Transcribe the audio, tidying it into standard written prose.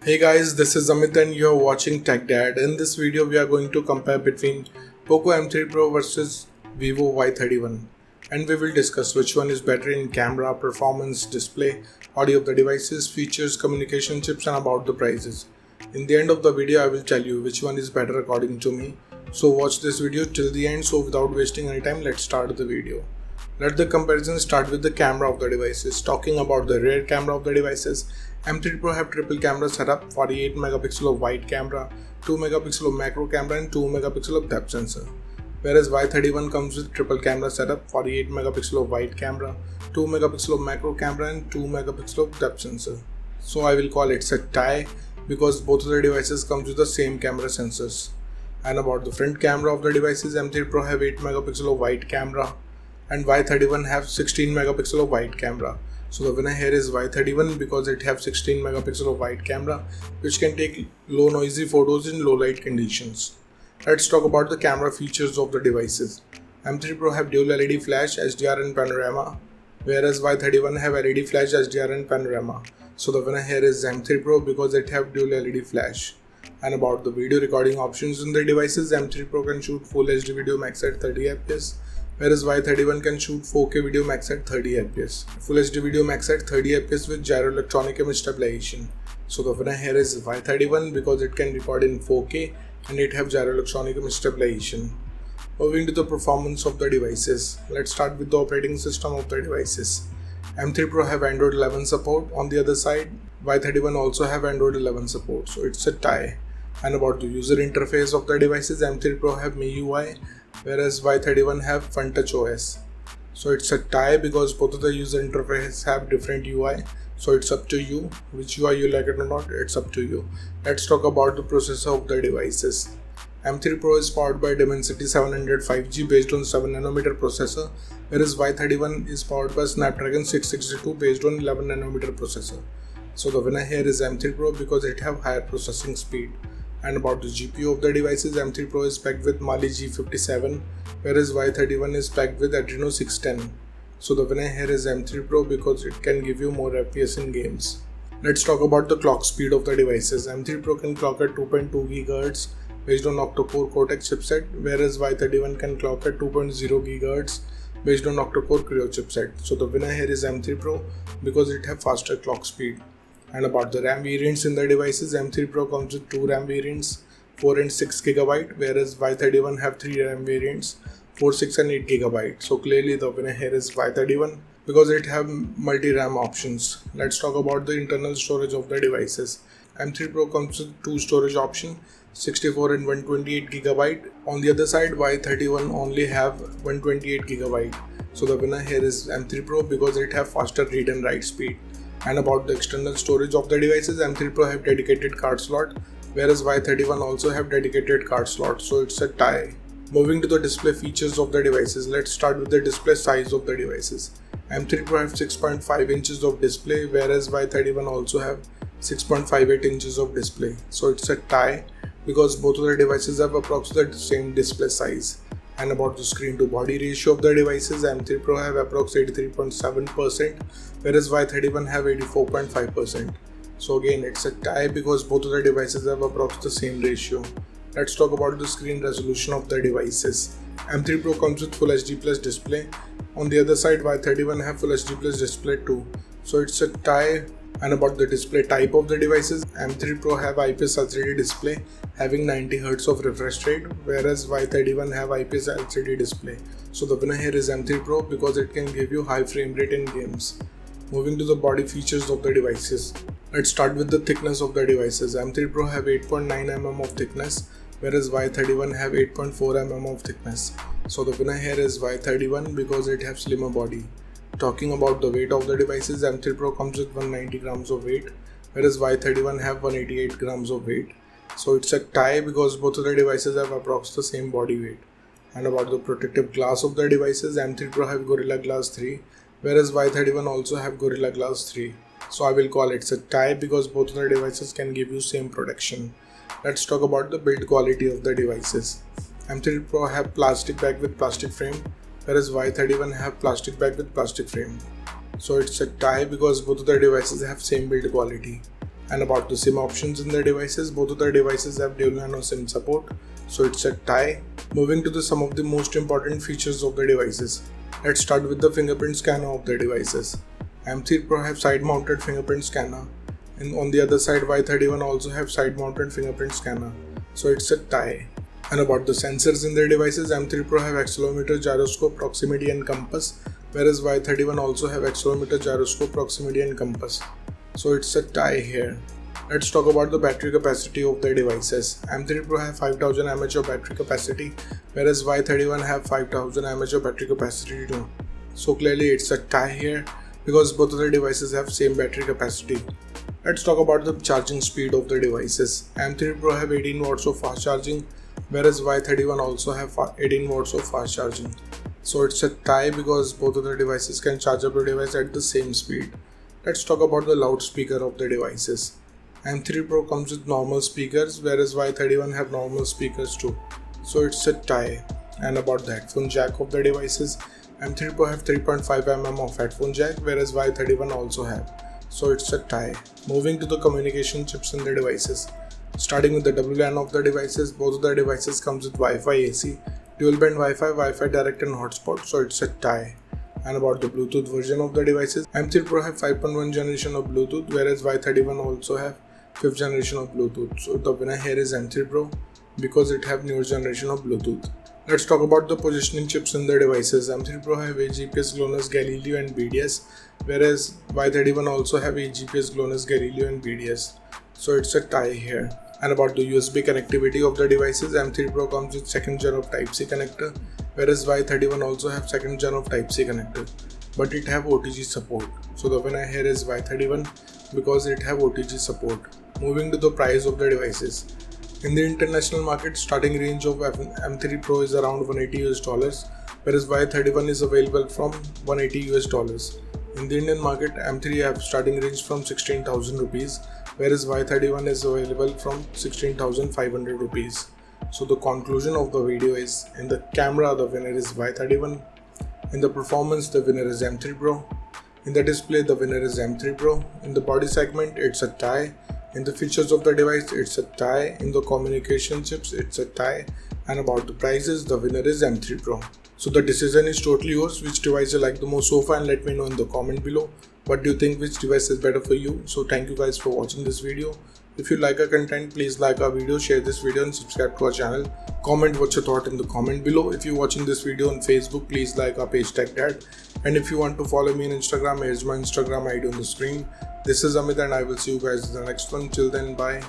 Hey guys, this is Amit and you're watching Tech Dad. In this video, we are going to compare between Poco M3 Pro versus Vivo Y31, and we will discuss which one is better in camera, performance, display, audio of the devices, features, communication chips, and about the prices. In the end of the video, I will tell you which one is better according to me. So watch this video till the end. So without wasting any time, let's start the video. Let the comparison start with the camera of the devices. Talking about the rear camera of the devices, M3 Pro have triple camera setup, 48 megapixel of wide camera, 2 megapixel of macro camera and 2 megapixel of depth sensor. Whereas Y31 comes with triple camera setup, 48 megapixel of wide camera, 2 megapixel of macro camera and 2 megapixel of depth sensor. So I will call it a tie because both of the devices comes with the same camera sensors. And about the front camera of the devices, M3 Pro have 8 megapixel of wide camera and Y31 have 16 megapixel of wide camera. So the winner here is Y31 because it have 16 megapixel of wide camera which can take low noisy photos in low light conditions. Let's talk about the camera features of the devices. M3 Pro have dual LED flash, HDR and panorama, whereas Y31 have LED flash, HDR and panorama. So the winner here is M3 Pro because it have dual LED flash. And about the video recording options in the devices, M3 Pro can shoot Full HD video max at 30 fps, whereas Y31 can shoot 4K video max at 30 fps. Full HD video max at 30 fps with gyro electronic image stabilization. So the winner here is Y31 because it can record in 4K and it have gyro electronic image stabilization. Moving to the performance of the devices, let's start with the operating system of the devices. M3 Pro have Android 11 support. On the other side, Y31 also have Android 11 support, so it's a tie. And about the user interface of the devices, M3 Pro have MIUI, whereas Y31 have FunTouch OS. So it's a tie because both of the user interfaces have different UI. So it's up to you which UI you like it or not, it's up to you. Let's talk about the processor of the devices. M3 Pro is powered by Dimensity 700 5G based on 7nm processor, whereas Y31 is powered by Snapdragon 662 based on 11nm processor. So the winner here is M3 Pro because it have higher processing speed. And about the GPU of the devices, M3 Pro is packed with Mali G57, whereas Y31 is packed with Adreno 610. So the winner here is M3 Pro because it can give you more FPS in games. Let's talk about the clock speed of the devices. M3 Pro can clock at 2.2 GHz based on octa-core Cortex chipset, whereas Y31 can clock at 2.0 GHz based on octa-core Creo chipset. So the winner here is M3 Pro because it have faster clock speed. And about the RAM variants in the devices, M3 Pro comes with 2 RAM variants, 4 and 6 GB, whereas Y31 have 3 RAM variants, 4, 6 and 8 GB. So clearly the winner here is Y31 because it have multi-RAM options. Let's talk about the internal storage of the devices. M3 Pro comes with 2 storage options, 64 and 128 GB. On the other side, Y31 only have 128 GB. So the winner here is M3 Pro because it have faster read and write speed. And about the external storage of the devices, M3 Pro have dedicated card slot, whereas Y31 also have dedicated card slot, so it's a tie. Moving to the display features of the devices, let's start with the display size of the devices. M3 Pro have 6.5 inches of display, whereas Y31 also have 6.58 inches of display, so it's a tie because both of the devices have approximately the same display size. And about the screen to body ratio of the devices, M3 Pro have approximately 83.7%, whereas Y31 have 84.5%. So again, it's a tie because both of the devices have approximately the same ratio. Let's talk about the screen resolution of the devices. M3 Pro comes with Full HD Plus display. On the other side, Y31 have Full HD Plus display too. So it's a tie. And about the display type of the devices, M3 Pro have IPS LCD display having 90 Hz of refresh rate, whereas Y31 have IPS LCD display. So the winner here is M3 Pro because it can give you high frame rate in games. Moving to the body features of the devices. Let's start with the thickness of the devices. M3 Pro have 8.9 mm of thickness, whereas Y31 have 8.4 mm of thickness. So the winner here is Y31 because it have slimmer body. Talking about the weight of the devices, M3 Pro comes with 190 grams of weight, whereas Y31 have 188 grams of weight. So it's a tie because both of the devices have approximately the same body weight. And about the protective glass of the devices, M3 Pro have Gorilla Glass 3, whereas Y31 also have Gorilla Glass 3. So I will call it a tie because both of the devices can give you same protection. Let's talk about the build quality of the devices. M3 Pro have plastic back with plastic frame, whereas Y31 have plastic back with plastic frame. So it's a tie because both of the devices have same build quality. And about the SIM options in the devices, both of the devices have dual nano SIM support, so it's a tie. Moving to some of the most important features of the devices. Let's start with the fingerprint scanner of the devices. M3 Pro have side mounted fingerprint scanner, and on the other side Y31 also have side mounted fingerprint scanner, so it's a tie. And about the sensors in their devices, M3 Pro have accelerometer, gyroscope, proximity and compass, whereas Y31 also have accelerometer, gyroscope, proximity and compass, so it's a tie here. Let's talk about the battery capacity of the devices. M3 Pro have 5000 mAh of battery capacity, whereas Y31 have 5000 mAh of battery capacity too. So clearly it's a tie here because both of the devices have same battery capacity. Let's talk about the charging speed of the devices. M3 Pro have 18 watts of fast charging, whereas Y31 also have 18 watts of fast charging. So it's a tie because both of the devices can charge up the device at the same speed. Let's talk about the loudspeaker of the devices. M3 Pro comes with normal speakers, whereas Y31 have normal speakers too. So it's a tie. And about the headphone jack of the devices, M3 Pro have 3.5 mm of headphone jack, whereas Y31 also have. So it's a tie. Moving to the communication chips in the devices. Starting with the WLAN of the devices, both of the devices comes with Wi-Fi AC, dual band Wi-Fi, Wi-Fi direct and hotspot, so it's a tie. And about the Bluetooth version of the devices, M3 Pro have 5.1 generation of Bluetooth, whereas Y31 also have 5th generation of Bluetooth. So the winner here is M3 Pro because it have newer generation of Bluetooth. Let's talk about the positioning chips in the devices. M3 Pro have AGPS, GLONASS, Galileo and BDS, whereas Y31 also have AGPS, GLONASS, Galileo and BDS. So it's a tie here. And about the USB connectivity of the devices, M3 Pro comes with 2nd gen of Type-C connector, whereas Y31 also have 2nd gen of Type-C connector, but it have OTG support. So the winner here is Y31 because it have OTG support. Moving to the price of the devices. In the international market, starting range of M3 Pro is around $180, whereas Y31 is available from $180. In the Indian market, M3 have starting range from 16,000 rupees, whereas Y31 is available from 16,500 rupees. So the conclusion of the video is, in the camera the winner is Y31, in the performance the winner is M3 Pro, in the display the winner is M3 Pro, in the body segment it's a tie, in the features of the device it's a tie, in the communication chips it's a tie, and about the prices the winner is M3 Pro. So the decision is totally yours, which device you like the most so far, and let me know in the comment below. What do you think, which device is better for you? So thank you guys for watching this video. If you like our content, please like our video, share this video and subscribe to our channel. Comment what's your thought in the comment below. If you're watching this video on Facebook, please like our page TechDad. And if you want to follow me on Instagram, here's my Instagram ID on the screen. This is Amit and I will see you guys in the next one. Till then, bye.